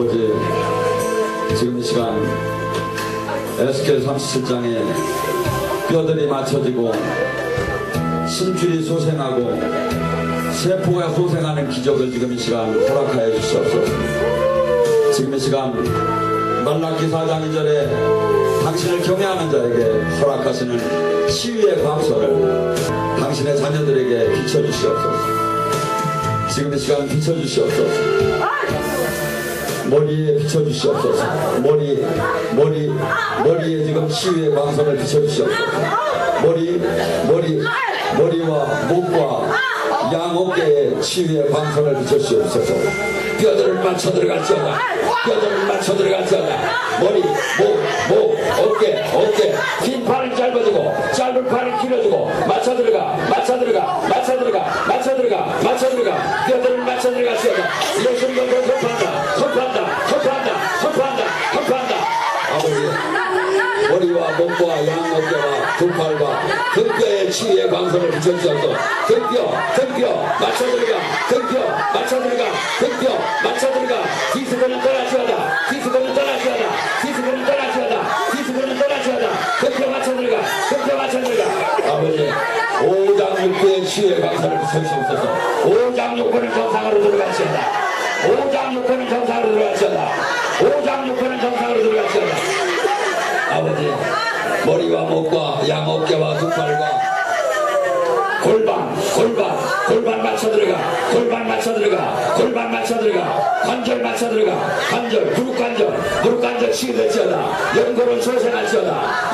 아버지, 지금 이 시간 에스겔 37장에 뼈들이 맞춰지고 신줄이 소생하고 세포가 소생하는 기적을 지금 이 시간 허락하여 주시옵소서. 지금 이 시간 말라기 4장 2절에 당신을 경외하는 자에게 허락하시는 치유의 광선을 당신의 자녀들에게 비춰주시옵소서. 지금 이 시간 비춰주시옵소서. 머리에 비춰주시옵소서. 머리에 지금 치유의 광선을 비춰주시옵소서. 머리와 목과 양 어깨에 치유의 광선을 비춰주시옵소서. 뼈들을 맞춰 들어갈지어다. 뼈들을 맞춰 들어갈지어다. 머리, 목, 어깨, 긴 팔을 짧아주고 짧은 팔을 길어주고 맞춰 들어가. 뼈들을 맞춰 들어갈지어다. 예수님 것을 선포한다. 아버지, 머리와 목과 양 어깨와 두 팔과 등뼈에 치유의 광선을 비춰주셔서 등뼈 맞춰 들어가. 디스코는 떠나시어다. 등뼈 맞춰 들어가. 아버지, 5장 6부의 치유의 광선을 비춰주옵소서. 5장 6부는 정상으로 들어가시어다. 5장 6부는 정상으로 들어가시어다. 아버지, 머리와 목과 양 어깨와 두 팔과 골반 맞춰 들어가. 관절 맞춰 들어가. 무릎 관절 치유될지어다. 연골은 소생할지어다.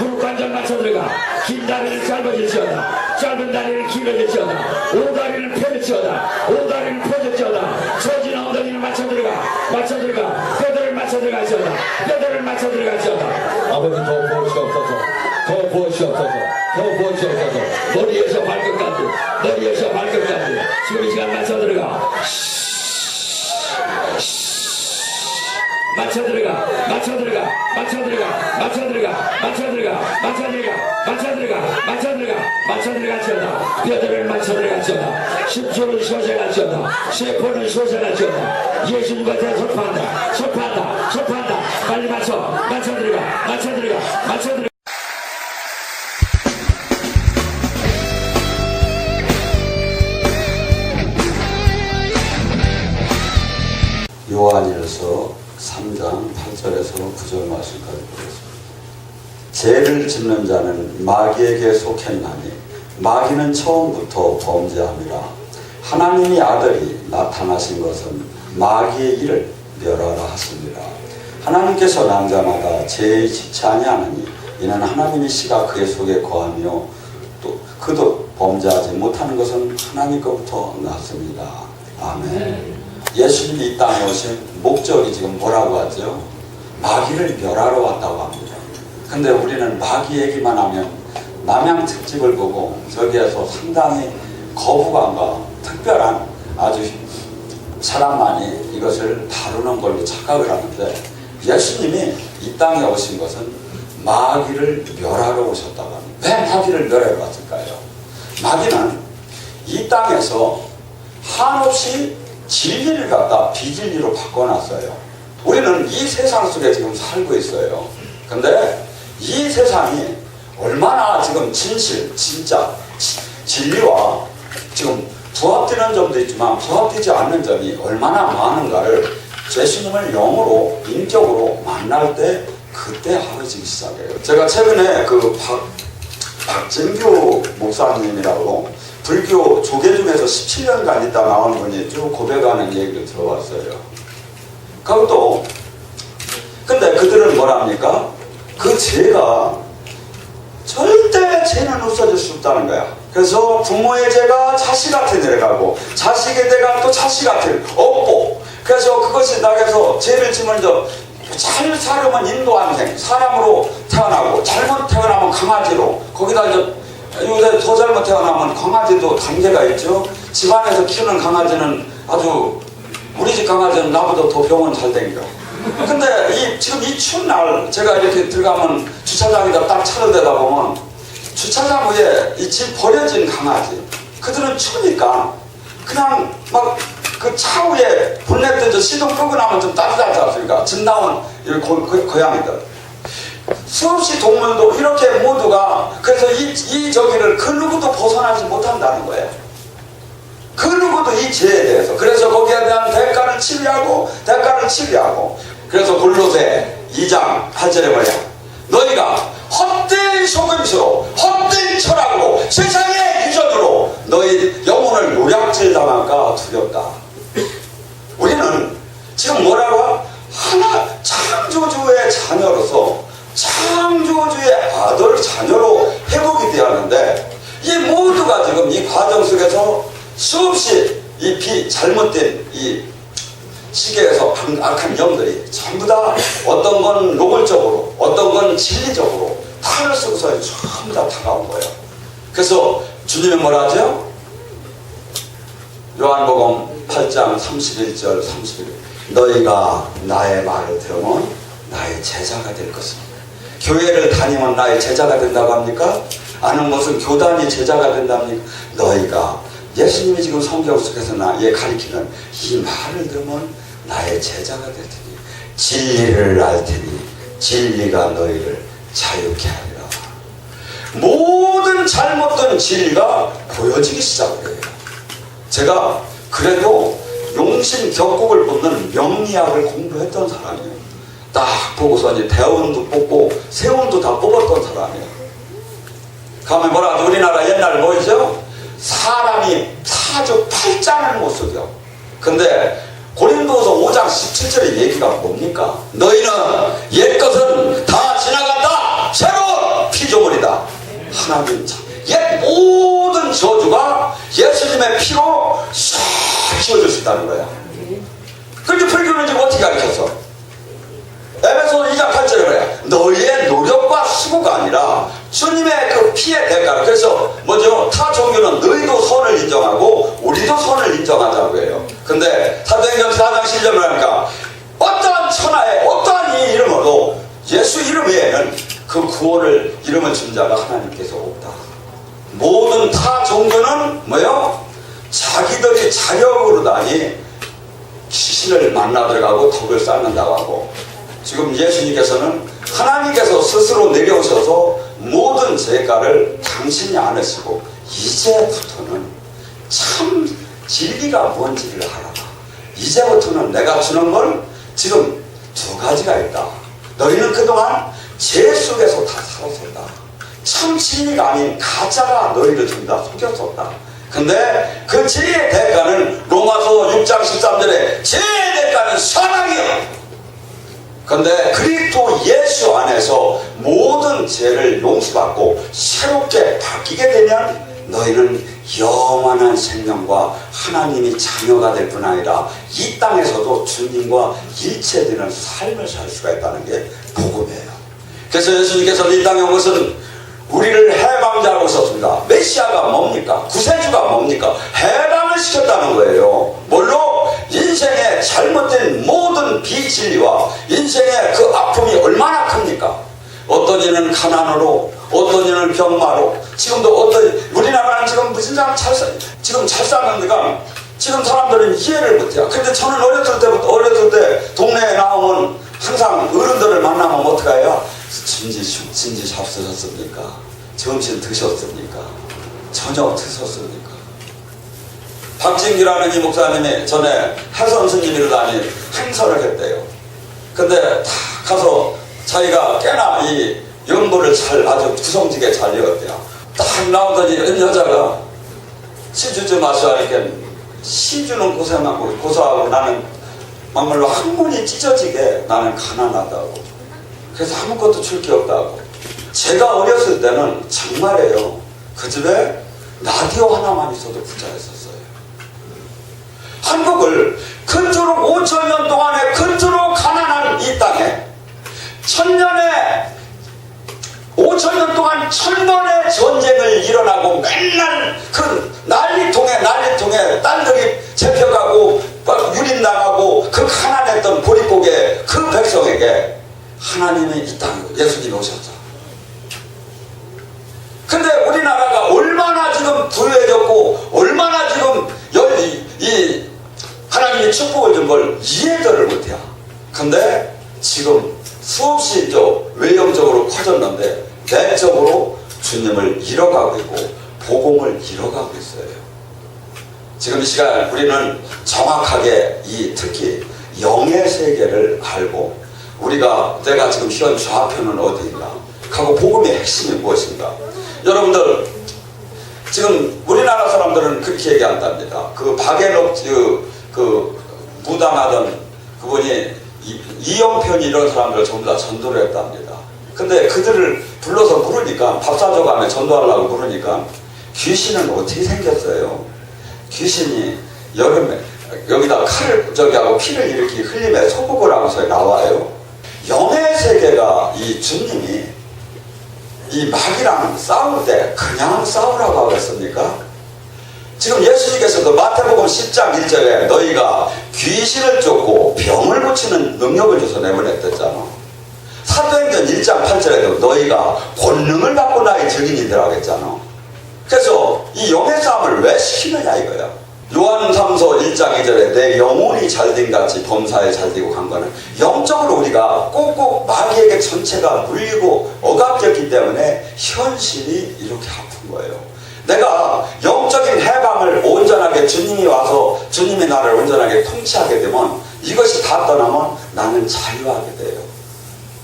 무릎 관절 맞춰 들어가. 긴 다리는 짧아질지어다. 짧은 다리는 길어질지어다. 오다리는 펴질지어다. 처진 엉덩이를 맞춰 들어가. 뼈들을 맞춰 들어갈지어다. 아버지, 더 부으시옵소서. 머리에서 발끝까지 지금 이 시간 맞춰 들어가. 맞춰 들어갈지어다. 뼈들을 맞춰 들어갈지어다. 심술은 소생할지어다. 세포는 소생할지어다. 예수님과 대해 선포한다. 빨리 맞춰 들어가. 요한일서 3장 8절에서 9절 말씀까지 보겠습니다. 죄를 짓는 자는 마귀에게 속했나니 마귀는 처음부터 범죄함이라. 하나님의 아들이 나타나신 것은 마귀의 일을 멸하라 하십니다. 하나님께서 남자마다 죄의 짓지 아니하느니 이는 하나님의 씨가 그의 속에 거하며 또 그도 범죄하지 못하는 것은 하나님께로부터 났습니다. 아멘. 예수님이 이 땅에 오신 목적이 지금 뭐라고 하죠? 마귀를 멸하러 왔다고 합니다. 근데 우리는 마귀 얘기만 하면 남양 특집을 보고 저기에서 상당히 거부감과 특별한 아주 사람만이 이것을 다루는 걸로 착각을 하는데, 예수님이 이 땅에 오신 것은 마귀를 멸하러 오셨다고 합니다. 왜 마귀를 멸하러 왔을까요? 마귀는 이 땅에서 한없이 진리를 갖다 비진리로 바꿔놨어요. 우리는 이 세상 속에 지금 살고 있어요. 근데 이 세상이 얼마나 지금 진짜 진리와 지금 부합되는 점도 있지만 부합되지 않는 점이 얼마나 많은가를 예수님을 영으로 인격으로 만날 때 그때 알아지기 시작해요. 제가 최근에 박진규 목사님이라고 불교 조계 중에서 17년간 있다 나온 분이 쭉 고백하는 얘기를 들어봤어요. 그것도 근데 그들은 뭐랍니까? 그 죄가 절대 죄는 없어질 수 없다는 거야. 그래서 부모의 죄가 자식한테 내려가고 자식의 죄가 또 자식한테 없고, 그래서 그것이 나에서 죄를 지면 잘 살으면 인도한생 사람으로 태어나고, 잘못 태어나면 강아지로, 거기다 요새 더 잘못 태어나면 강아지도 단계가 있죠. 집안에서 키우는 강아지는 아주, 우리 집 강아지는 나보다 더 병원 잘 댕겨. 근데 지금 이 추운 날 제가 이렇게 들어가면 주차장에다 딱 차를 대다 보면 주차장 위에 이 집 버려진 강아지, 그들은 추우니까 그냥 막 그 차후에 불 냈던 시동 끄고 나면 좀 따뜻하지 않습니까? 집 나온 고양이들. 수없이 동물도 이렇게 모두가 그래서 이 저기를 그 누구도 벗어나지 못한다는 거예요. 그 누구도 이 죄에 대해서. 그래서 거기에 대한 대가를 치료하고 그래서 골로새 2장 8절에 뭐냐, 너희가 헛된 속임수로 헛된 철학으로 세상의 유전으로 너희 영혼을 노략질 당할까 두렵다. 우리는 지금 뭐라고? 하나 창조주의 자녀로서 창조주의 아들 자녀로 회복이 되었는데, 이 모두가 지금 이 과정 속에서 수없이 이 잘못된 이 시계에서 악한 영들이 전부 다 어떤 건 노골적으로 어떤 건 진리적으로 탈을 쓰고서 전부 다 다가온 거예요. 그래서 주님은 뭐라 하죠? 요한복음 8장 31절 31절 너희가 나의 말을 들으면 나의 제자가 될 것입니다. 교회를 다니면 나의 제자가 된다고 합니까? 아는 무슨 교단이 제자가 된답니까? 너희가 예수님이 지금 성경 속에서 나의 가리키는 이 말을 들으면 나의 제자가 될 테니 진리를 알 테니 진리가 너희를 자유케 하리라. 모든 잘못된 진리가 보여지기 시작을 해요. 제가 그래도 용신 격국을 뽑는 명리학을 공부했던 사람이에요. 딱 보고서 이제 대운도 뽑고 세운도 다 뽑았던 사람이에요. 가면 뭐라 하죠? 우리나라 옛날 뭐죠? 사람이 사주 8장을 못 쓰죠. 근데 고린도서 5장 17절의 얘기가 뭡니까? 너희는 옛것은 다 지나갔다. 새로운 피조물이다. 하나님 참. 옛 모든 저주가 예수님의 피로 싹 지워질 수 있다는 거야. 그런데 불교는 지금 어떻게 가르쳤어? 에베소 2장 8절에 그래. 너희의 노력과 수고가 아니라 주님의 그 피의 대가를. 그래서 뭐죠? 타 종교는 너희도 선을 인정하고 우리도 선을 인정하자고 해요. 근데 사도행전 4장 10절을 하니까 어떠한 천하에 어떠한 이 이름으로 예수 이름 외에는 그 구원을 이름을 준 자가 하나님께서 없다. 모든 타 종교는 뭐요? 자기들이 자력으로 다니 귀신을 만나 들어가고 덕을 쌓는다고 하고, 지금 예수님께서는 하나님께서 스스로 내려오셔서 모든 죄가를 당신이 안으시고 이제부터는 참 진리가 뭔지를 알아라. 이제부터는 내가 주는 건 지금 두 가지가 있다. 너희는 그동안 죄 속에서 다 살았었다. 참 진리가 아닌 가짜가 너희를 준다 속였었다. 근데 그 죄의 대가는 로마서 6장 13절에 죄의 대가는 사망이요. 근데 그리스도 예수 안에서 모든 죄를 용서받고 새롭게 바뀌게 되면 너희는 영원한 생명과 하나님이 자녀가 될 뿐 아니라 이 땅에서도 주님과 일체되는 삶을 살 수가 있다는 게 복음이에요. 그래서 예수님께서는 이 땅에 온 것은 우리를 해방자로 오셨습니다. 메시아가 뭡니까? 구세주가 뭡니까? 해방을 시켰다는 거예요. 뭘로? 인생의 잘못된 모든 비진리와 인생의 그 아픔이 얼마나 큽니까? 어떤 이는 가난으로, 어떤 이는 병마로, 지금도 우리나라는 지금 무진장 지금 잘 사는 데가 지금 사람들은 이해를 못해요. 근데 저는 어렸을 때 동네에 나오면 항상 어른들을 만나면 어떻게 해요? 진지 잡수셨습니까? 점심 드셨습니까? 저녁 드셨습니까? 박진기라는 이 목사님이 전에 해선 스님이라니 행사를 했대요. 근데 다 가서 자기가 꽤나 이 연보를 아주 구성지게 잘 이었대요. 딱 나오더니 여자가 시주 좀 마셔 하니까 시주는 고소하고 나는 막말로 항문이 찢어지게 나는 가난하다고. 그래서 아무것도 줄 게 없다고. 제가 어렸을 때는 정말이에요. 그 집에 라디오 하나만 있어도 부자였었어요. 한국을 그토록 5천년 동안에 그토록 가난한 이 땅에 5천년 동안 1000번의 전쟁을 일어나고 맨날 그 난리통에 딸들이 잡혀가고 유린당하고 그 가난했던 보릿고개 그 백성에게 하나님의 이 땅에 예수님이 오셨죠. 근데 우리나라가 얼마나 지금 부유해졌고 얼마나 지금 하나님이 축복을 준 걸 이해들을 못해요. 근데 지금 수없이 외형적으로 커졌는데 내적으로 주님을 잃어가고 있고 복음을 잃어가고 있어요. 지금 이 시간 우리는 정확하게 특히 영의 세계를 알고 우리가 내가 지금 현 좌표는 어디인가 하고 복음의 핵심이 무엇인가. 여러분들 지금 우리나라 사람들은 그렇게 얘기한답니다. 그 박앤옥 그 무당하던 그분이 이영편이 이런 사람들 전부 다 전도를 했답니다. 근데 그들을 불러서 물으니까 밥 사줘가며 전도하려고 물으니까 귀신은 어떻게 생겼어요? 귀신이 여름에 여기다 칼을 하고 피를 이렇게 흘림에 소복을 하면서 나와요. 영의 세계가 이 주님이 이 마귀랑 싸울 때 그냥 싸우라고 하겠습니까? 지금 예수님께서도 마태복음 10장 1절에 너희가 귀신을 쫓고 병을 고치는 능력을 줘서 내보냈댔잖아. 사도행전 1장 8절에도 너희가 권능을 받고 나의 증인이더라 했잖아. 그래서 이 영의 싸움을 왜 시키느냐 이거야. 요한 3서 1장 2절에 내 영혼이 잘된 같이 범사에 잘되고 간 거는 영적으로 우리가 꼭꼭 마귀에게 전체가 물리고 억압됐기 때문에 현실이 이렇게 아픈 거예요. 내가 영적인 해방을 온전하게 주님이 와서 주님이 나를 온전하게 통치하게 되면 이것이 다 떠나면 나는 자유하게 돼요.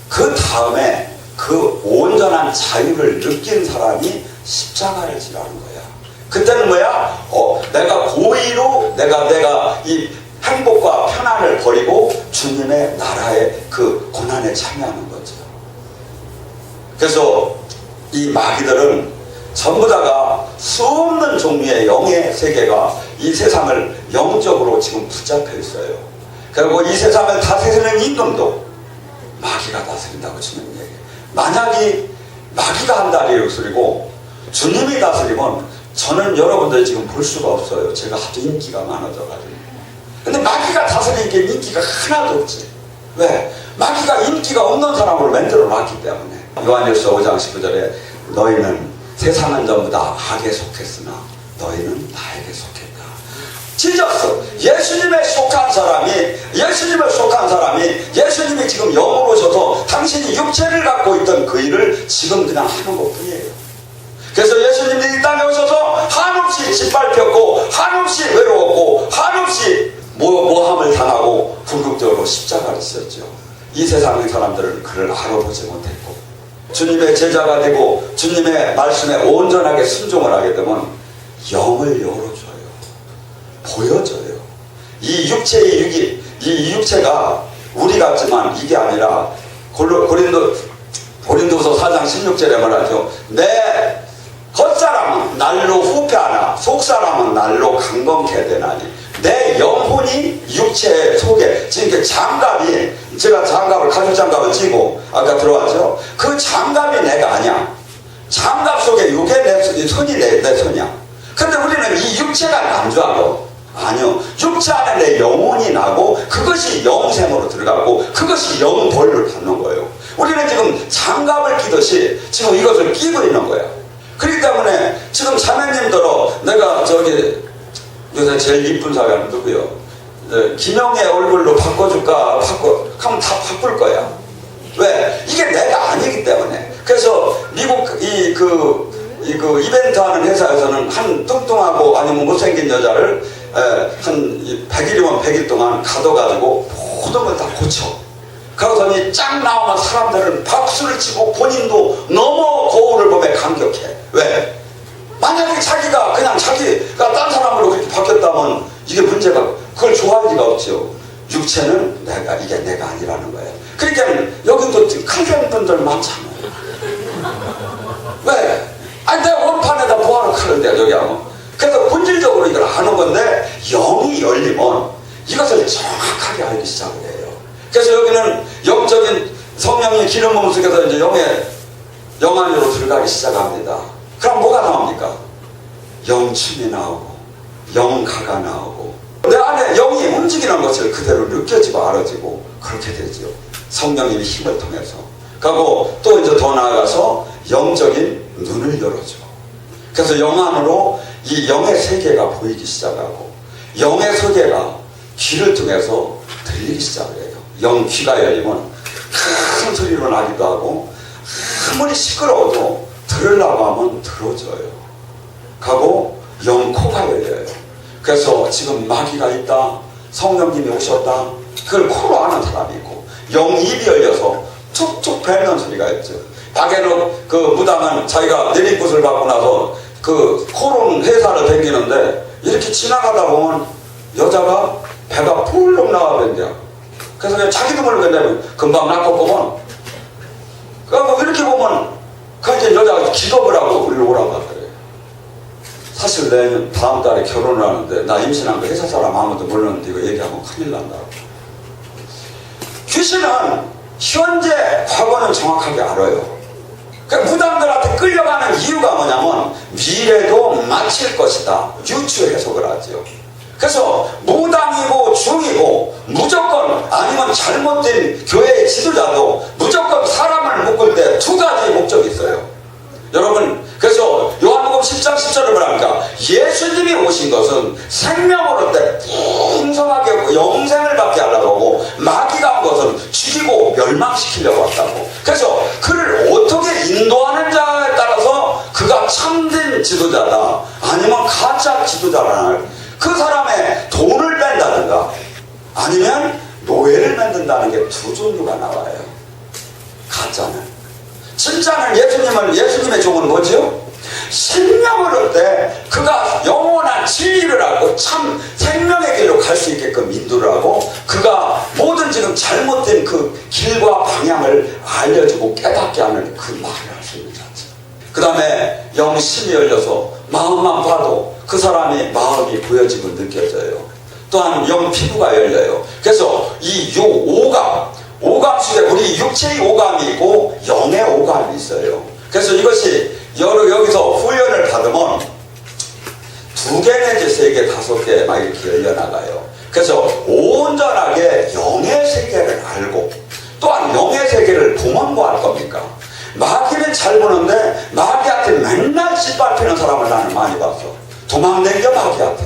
그 다음에 그 온전한 자유를 느낀 사람이 십자가를 지라는 거야. 그때는 뭐야? 내가 고의로 내가 이 행복과 편안을 버리고 주님의 나라의 그 고난에 참여하는 거죠. 그래서 이 마귀들은 전부 다가 수없는 종류의 영의 세계가 이 세상을 영적으로 지금 붙잡혀 있어요. 그리고 이 세상을 다스리는 임금도 마귀가 다스린다고 주님 얘기해요. 만약에 마귀가 한다리를 소리고 주님이 다스리면 저는 여러분들 지금 볼 수가 없어요. 제가 하도 인기가 많아져가지고. 근데 마귀가 다스리는 게 인기가 하나도 없지. 왜? 마귀가 인기가 없는 사람으로 만들어 놨기 때문에. 요한일서 5장 19절에 너희는 세상은 전부 다 악에 속했으나 너희는 나에게 속했다. 찢었어. 예수님에 속한 사람이 예수님이 지금 영으로 오셔서 당신이 육체를 갖고 있던 그 일을 지금 그냥 하는 것 뿐이에요. 그래서 예수님이 이 땅에 오셔서 한없이 짓밟혔고 한없이 외로웠고 한없이 모함을 당하고 궁극적으로 십자가를 지었죠. 이 세상의 사람들은 그를 알아보지 못했고 주님의 제자가 되고 주님의 말씀에 온전하게 순종을 하게 되면 영을 열어줘요. 보여줘요. 이 육체가 우리 같지만 이게 아니라 고린도서 4장 16절에 말하죠. 내 겉사람은 날로 후패하나 속사람은 날로 강건케 되나니 내 영혼이 육체 속에 지금 장갑이 제가 가죽 장갑을 찌고 아까 들어왔죠. 그 장갑이 내가 아니야. 장갑 속에 이게 내 손이 내 손이야. 근데 우리는 이 육체가 남주하고 아니요. 육체 안에 내 영혼이 나고 그것이 영생으로 들어가고 그것이 영벌을 받는 거예요. 우리는 지금 장갑을 끼듯이 지금 이것을 끼고 있는 거야. 그렇기 때문에 지금 자매님들어 내가 요새 제일 이쁜 사람 누구요? 김영의 얼굴로 바꿔줄까? 하면 다 바꿀 거야. 왜? 이게 내가 아니기 때문에. 그래서 미국 그 이벤트 하는 회사에서는 한 뚱뚱하고 아니면 못생긴 여자를 한 100일이면 100일 동안 가둬가지고 모든 걸 다 고쳐. 그러더니 쫙 나오면 사람들은 박수를 치고 본인도 너무 거울을 보며 감격해. 왜? 만약에 자기가 딴 사람으로 그렇게 바뀌었다면 이게 문제가 그걸 좋아할 리가 없죠. 육체는 이게 내가 아니라는 거예요. 그러니까 여기도 칼fen 분들 많잖아요. 왜? 내 원판에다 뭐하러 칼을 대 여기 하면. 그래서 본질적으로 이걸 아는 건데 영이 열리면 이것을 정확하게 알기 시작을 해요. 그래서 여기는 영적인 성령의 기름 부음 속에서 이제 영 안으로 들어가기 시작합니다. 그럼 뭐가 나옵니까? 영춤이 나오고 영가가 나오고 내 안에 영이 움직이는 것을 그대로 느껴지고 알아지고 그렇게 되죠. 성령님의 힘을 통해서. 그리고 또 이제 더 나아가서 영적인 눈을 열어줘. 그래서 영 안으로 이 영의 세계가 보이기 시작하고 영의 세계가 귀를 통해서 들리기 시작을 해요. 영 귀가 열리면 큰 소리로 나기도 하고 아무리 시끄러워도 들으려고 하면 들어줘요. 가고 영 코가 열려요. 그래서 지금 마귀가 있다, 성령님이 오셨다, 그걸 코로 아는 사람이 있고, 영 입이 열려서 툭툭 뱉는 소리가 있죠. 밖에는 그 무당은 자기가 내리굿을 받고 나서 그 코로는 회사를 댕기는데 이렇게 지나가다 보면 여자가 배가 폴록 나와 밴대요. 그래서 그냥 자기도 모르겠네. 금방 낳고 보면, 그러니까 이렇게 보면 그 이제 여자가 기겁을 하고 우리를 오라고 하더래요. 사실 내년 다음 달에 결혼을 하는데 나 임신한 거 회사 사람 아무도 모르는데 이거 얘기하면 큰일 난다고. 귀신은 현재 과거는 정확하게 알아요. 그러니까 무당들한테 끌려가는 이유가 뭐냐면 미래도 마칠 것이다, 유추 해석을 하죠. 그래서 무당이고 중이고 무조건, 아니면 잘못된 교회의 지도자도 무조건 사람을 묶을 때 두 가지 목적이 있어요. 여러분, 그래서 요한복음 10장 10절을 뭐랍니까? 예수님이 오신 것은 생명을 얻되 풍성하게 영생을 받게 하려고 하고, 마귀가 온 것은 죽이고 멸망시키려고 왔다고. 그래서 그를 어떻게 인도하는 자에 따라서 그가 참된 지도자다, 아니면 가짜 지도자라는, 그 사람의 돈을 뺀다든가 아니면 노예를 만든다는 게 두 종류가 나와요. 가짜는. 진짜는 예수님의 종은 뭐죠? 생명을 얻되 그가 영원한 진리를 알고 참 생명의 길로 갈 수 있게끔 인도를 하고, 그가 모든 지금 잘못된 그 길과 방향을 알려주고 깨닫게 하는 그 말을 할 수 있는 자체. 그 다음에 영심이 열려서 마음만 봐도 그 사람의 마음이 보여지고 느껴져요. 또한 영 피부가 열려요. 그래서 이 오감 속에 우리 육체의 오감이 있고 영의 오감이 있어요. 그래서 이것이 여기서 훈련을 받으면 2개 내지 3개, 5개 막 이렇게 열려나가요. 그래서 온전하게 영의 세계를 알고, 또한 영의 세계를 보면 뭐 할 겁니까? 마귀는 잘 보는데 마귀한테 맨날 짓밟히는 사람을 나는 많이 봤어. 도망다녀 마귀한테.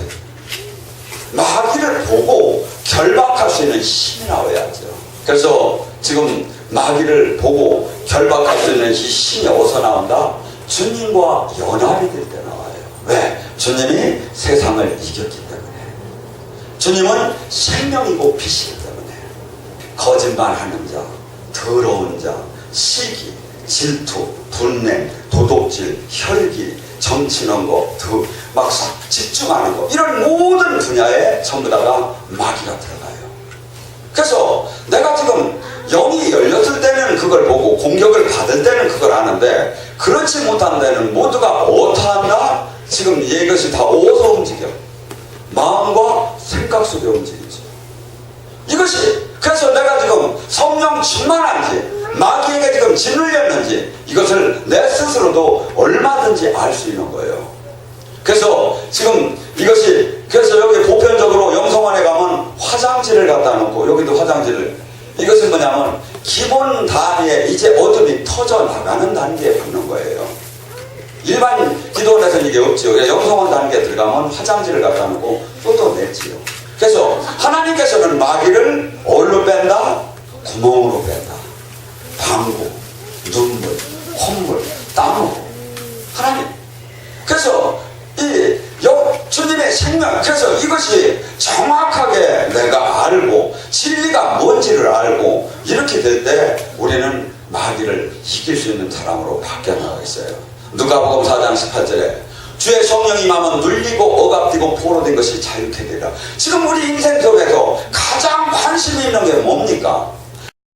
마귀를 보고 결박할 수 있는 힘이 나와야죠. 그래서 지금 마귀를 보고 결박할 수 있는 이 힘이 어디서 나온다? 주님과 연합이 될 때 나와요. 왜? 주님이 세상을 이겼기 때문에. 주님은 생명이고 빛이기 때문에. 거짓말하는 자, 더러운 자, 시기, 질투, 분냄, 도둑질, 혈기, 정치는 거, 막 집중하는 거, 이런 모든 분야에 전부 다가 마귀가 들어가요. 그래서 내가 지금 영이 열렸을 때는 그걸 보고 공격을 받을 때는 그걸 아는데, 그렇지 못한 데는 모두가 어떠한다? 지금 이것이 다 어디서 움직여? 마음과 생각 속에 움직이죠. 이것이, 그래서 내가 지금 성령 충만한지 마귀에게 지금 짓눌렸는지 이것을 내 스스로도 얼마든지 알 수 있는 거예요. 그래서 지금 이것이, 그래서 여기 보편적으로 영성원에 가면 화장지를 갖다 놓고, 여기도 화장지를, 이것은 뭐냐면 기본 단위에 이제 어둠이 터져 나가는 단계에 붙는 거예요. 일반 기도원에서는 이게 없지요. 영성원 단계에 들어가면 화장지를 갖다 놓고 쏟아내지요. 그래서 하나님께서는 마귀를 어디로 뺀다? 구멍으로 뺀다. 방구, 눈물, 콧물, 땀으로. 하나님. 그래서 주님의 생명, 그래서 이것이 정확하게 내가 알고 진리가 뭔지를 알고 이렇게 될 때 우리는 마귀를 이길 수 있는 사람으로 바뀌어 나가 있어요. 누가복음 4장 18절에 주의 성령이 임하면 눌리고 억압되고 포로된 것이 자유케 되리라. 지금 우리 인생 속에서 가장 관심이 있는 게 뭡니까?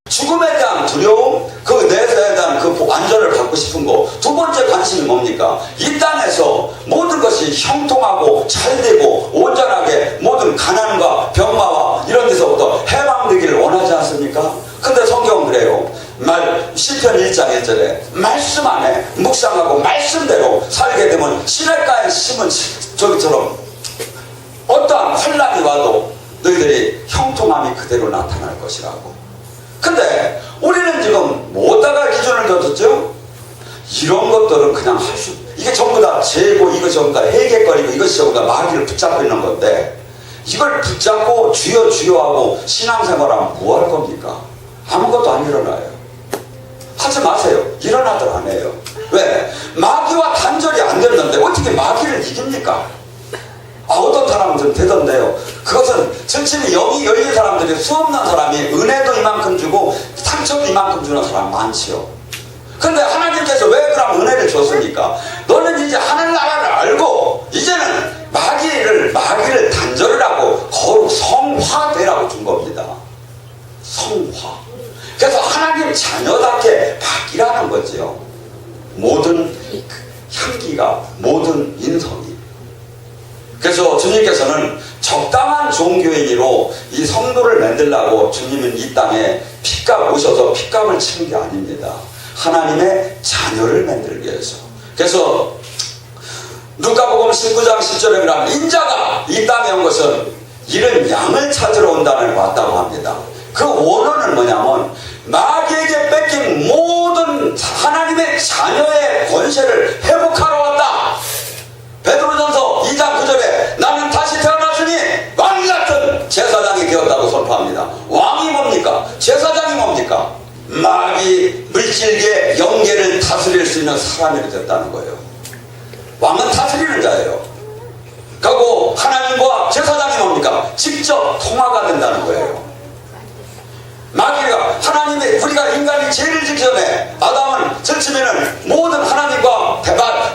죽음에 대한 두려움, 그 내세에 대한 그 안전을 받고 싶은 거. 두 번째 관심이 뭡니까? 이 땅에서 모든 것이 형통하고 잘되고 온전하게 모든 가난과 병마와 이런 데서부터 해방되기를 원하지 않습니까? 근데 성경은 그래요. 시편 1장 1절에 말씀 안에 묵상하고 말씀대로 살게 되면 시냇가에 심은 저기처럼 어떠한 환란이 와도 너희들이 형통함이 그대로 나타날 것이라고. 근데 우리는 지금 뭐다가 기준을 뒀었죠? 이런 것들은 그냥 할 수, 이게 전부 다 죄고 이거 전부 다 해결거리고 이것이 전부 다 마귀를 붙잡고 있는 건데, 이걸 붙잡고 주여 주여 하고 신앙생활하면 뭐 할 겁니까? 아무것도 안 일어나요. 하지 마세요. 일어나들 안 해요. 왜? 마귀와 단절이 안 됐는데 어떻게 마귀를 이깁니까? 어떤 사람은 좀 되던데요. 그것은 전체는 영이 열린 사람들이 수없는 사람이 은혜도 이만큼 주고 상처도 이만큼 주는 사람 많지요. 근데 하나님께서 왜 그럼 은혜를 줬습니까? 너는 이제 하늘 나라를 알고 이제는 마귀를 단절을 하고 거룩 성화되라고 준 겁니다. 성화. 그래서 하나님 자녀답게 바뀌라는 거지요. 모든 향기가, 모든 인성이. 그래서 주님께서는 적당한 종교인으로 이 성도를 만들려고 주님은 이 땅에 핏값 오셔서 핏값을 치는 게 아닙니다. 하나님의 자녀를 만들기 위해서. 그래서 누가복음 19장 10절에 보면 인자가 이 땅에 온 것은 이런 양을 찾으러 온다는 왔다고 합니다. 그 원어는 뭐냐면 마귀에게 뺏긴 모든 하나님의 자녀의 권세를 회복하러 왔다. 베드로전서 2장 9절에 나는 다시 태어났으니 왕같은 제사장이 되었다고 선포합니다. 왕이 뭡니까? 제사장이 뭡니까? 마귀 물질계 영계를 다스릴 수 있는 사람이 됐다는 거예요. 왕은 다스리는 자예요. 그리고 하나님과 제사장이 뭡니까? 직접 통화가 된다는 거예요. 마귀가 하나님의 우리가 인간이 죄를 지기 전에 아담은 절치면은 모든 하나님과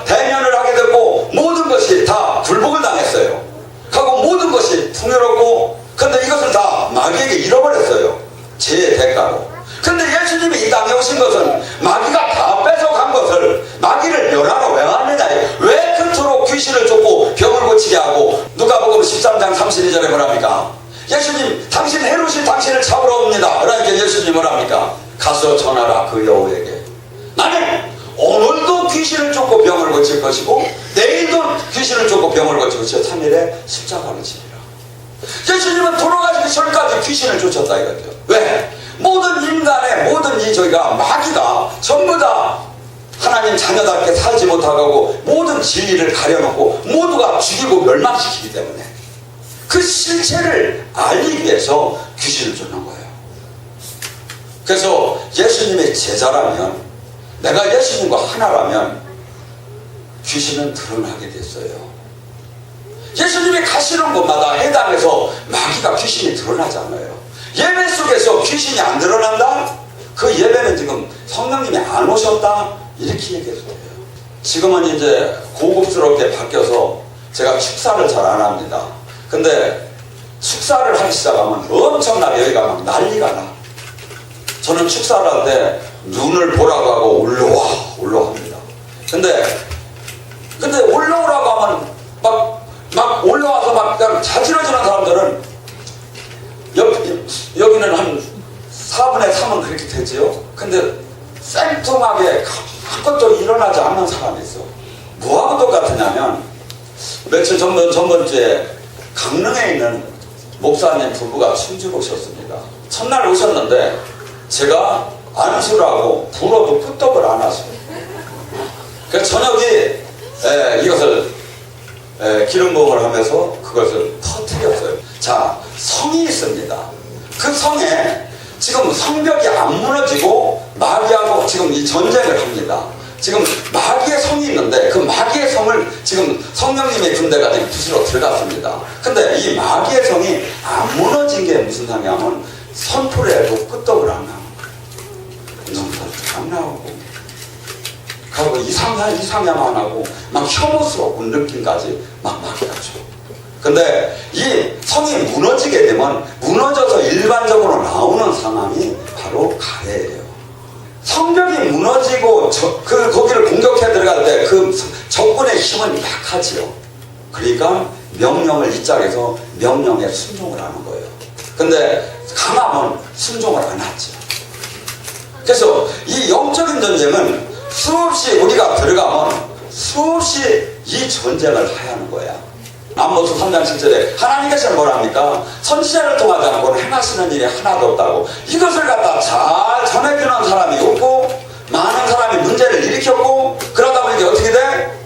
대면을 하게 됐고 모든 것이 다 굴복을 당했어요. 그리고 모든 것이 풍요롭고 근데 이것을 다 마귀에게 잃어버렸어요. 죄의 대가로. 근데 예수님이 이 땅에 오신 것은 마귀가 다 뺏어간 것을 마귀를 멸하러 왜 왔느냐. 왜 그토록 귀신을 쫓고 병을 고치게 하고 누가복음 13장 32절에 뭐랍니까? 예수님 당신 헤롯이 당신을 잡으러 옵니다. 그러니까 예수님 뭐랍니까? 가서 전하라 그 여우에게 나는 오늘도 귀신을 쫓고 병을 고칠 것이고 내일도 귀신을 쫓고 병을 고치고 저 3일에 십자가를 지리라. 예수님은 돌아가시기 전까지 귀신을 쫓았다 이거죠. 왜? 모든 인간의 모든 저희가 마귀가 전부 다 하나님 자녀답게 살지 못하고 모든 진리를 가려놓고 모두가 죽이고 멸망시키기 때문에 그 실체를 알리기 위해서 귀신을 쫓는 거예요. 그래서 예수님의 제자라면 내가 예수님과 하나라면 귀신은 드러나게 됐어요. 예수님이 가시는 곳마다 해당해서 마귀가 귀신이 드러나잖아요. 예배 속에서 귀신이 안 드러난다? 그 예배는 지금 성령님이 안 오셨다? 이렇게 얘기해도 돼요. 지금은 이제 고급스럽게 바뀌어서 제가 축사를 잘 안 합니다. 근데 축사를 하기 시작하면 엄청나게 여기가 막 난리가 나. 저는 축사를 할 때 눈을 보라고 하고 올라옵니다. 근데 올라오라고 하면 막 올라와서 막 그냥 자지러지는 사람들은 여기는 한 4분의 3은 그렇게 되지요. 근데 생뚱하게 아무것도 일어나지 않는 사람이 있어. 뭐하고 똑같으냐면 며칠 전번주에 강릉에 있는 목사님 부부가 충주로 오셨습니다. 첫날 오셨는데 제가 안수를 하고 불어도 끄떡을 안 하세요. 그래서 저녁에 이것을 기름 부음을 하면서 그것을 터뜨렸어요. 자, 성이 있습니다. 그 성에 지금 성벽이 안 무너지고 마귀하고 지금 이 전쟁을 합니다. 지금 마귀의 성이 있는데 그 마귀의 성을 지금 성령님의 군대가 지금 부수러 들어갔습니다. 근데 이 마귀의 성이 안 무너진 게 무슨 상이냐면 선포를 해도 끄떡을 안 나오고 눈물도 안 나오고 그리고 이상야만 하고 막 혐오스러운 느낌까지 막 마귀가 줘. 근데 이 성이 무너지게 되면 무너져서 일반적으로 나오는 상황이 바로 가해예요. 성벽이 무너지고 거기를 공격해 들어갈 때 그 적군의 힘은 약하지요. 그러니까 명령을 이 짝에서 명령에 순종을 하는 거예요. 근데 강하면 순종을 안 하죠. 그래서 이 영적인 전쟁은 수없이 우리가 들어가면 수없이 이 전쟁을 해야 하는 거야. 남모서 3장 7절에 하나님께서는 뭐랍니까? 선지자를 통하지 않고는 행하시는 일이 하나도 없다고. 이것을 갖다 잘 전해주는 사람이 없고 많은 사람이 문제를 일으켰고 그러다 보니까 어떻게 돼?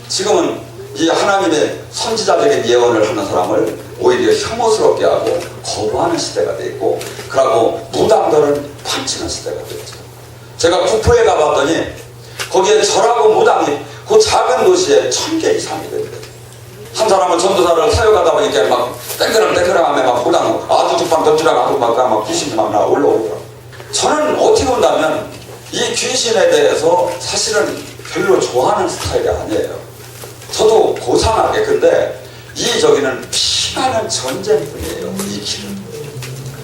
지금은 이 하나님의 선지자적인 예언을 하는 사람을 오히려 혐오스럽게 하고 거부하는 시대가 됐고, 그러고 무당들은 판치는 시대가 됐죠. 제가 구포에 가봤더니 거기에 절하고 무당이 그 작은 도시에 1000개 이상이 된대. 한 사람은 전도사를 사역하다 보니까 막 땡그랑하며 막 무당 아주 죽방 던지라고 하고 막 귀신이 막 올라오더라고요. 저는 어떻게 본다면 이 귀신에 대해서 사실은 별로 좋아하는 스타일이 아니에요. 저도 고상하게, 근데 이 저기는 피나는 전쟁뿐이에요, 이 길은.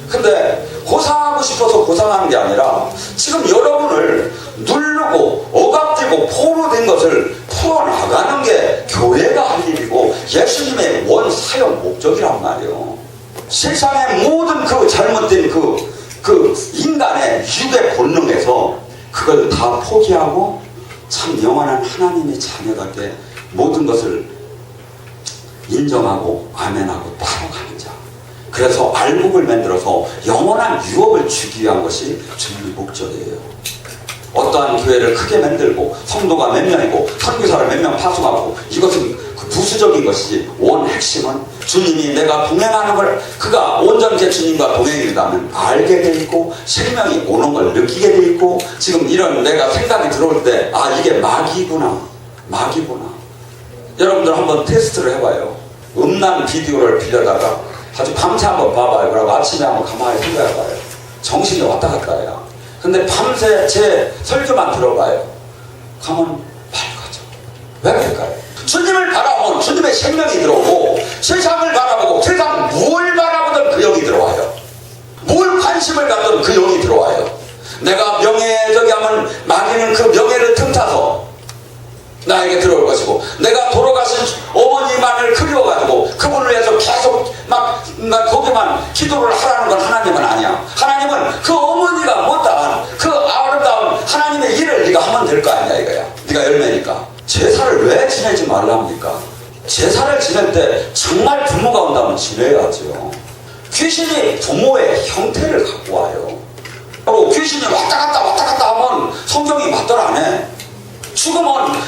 근데 고상하고 싶어서 고상하는 게 아니라 지금 여러분을 누르고 억압되고 포로된 것을 풀어나가는 게 교회가 할 일이고 예수님의 원 사역 목적이란 말이에요. 세상의 모든 그 잘못된 그 인간의 육의 본능에서 그걸 다 포기하고 참 영원한 하나님의 자녀답게 모든 것을 인정하고 아멘하고 따라가는 자. 그래서 알곡을 만들어서 영원한 유업을 주기 위한 것이 주님의 목적이에요. 어떠한 교회를 크게 만들고 성도가 몇 명이고 선교사를 몇 명 파송하고 이것은 그 부수적인 것이지, 원 핵심은 주님이 내가 동행하는 걸 그가 온전케 주님과 동행이라면 알게 돼 있고 생명이 오는 걸 느끼게 돼 있고, 지금 이런 내가 생각이 들어올 때 아 이게 마귀구나. 여러분들 한번 테스트를 해봐요. 음란 비디오를 빌려다가 아주 밤새 한번 봐봐요. 그리고 아침에 한번 가만히 생각해봐요. 정신이 왔다 갔다 해요. 근데 밤새 제 설교만 들어봐요. 가면 밝아져. 왜 그럴까요? 주님을 바라보면 주님의 생명이 들어오고, 세상을 바라보고 세상 뭘 바라보든 그 영이 들어와요. 뭘 관심을 갖든 그 영이 들어와요. 내가 명예적이 하면 마귀는 그 명예를 틈타서 나에게 들어올 것이고, 내가 돌아가신 어머니만을 그리워가지고 그분을 위해서 계속 막 거기만 기도를 하라는 건 하나님은 아니야. 하나님은 그 어머니가 못다한 그 아름다운 하나님의 일을 네가 하면 될 거 아니야 이거야. 네가 열매니까. 제사를 왜 지내지 말랍니까? 제사를 지낼 때 정말 부모가 온다면 지내야죠. 귀신이 부모의 형태를 갖고 와요. 그리고 귀신이 왔다 갔다 하면 성경이 맞들 안 해. 죽으면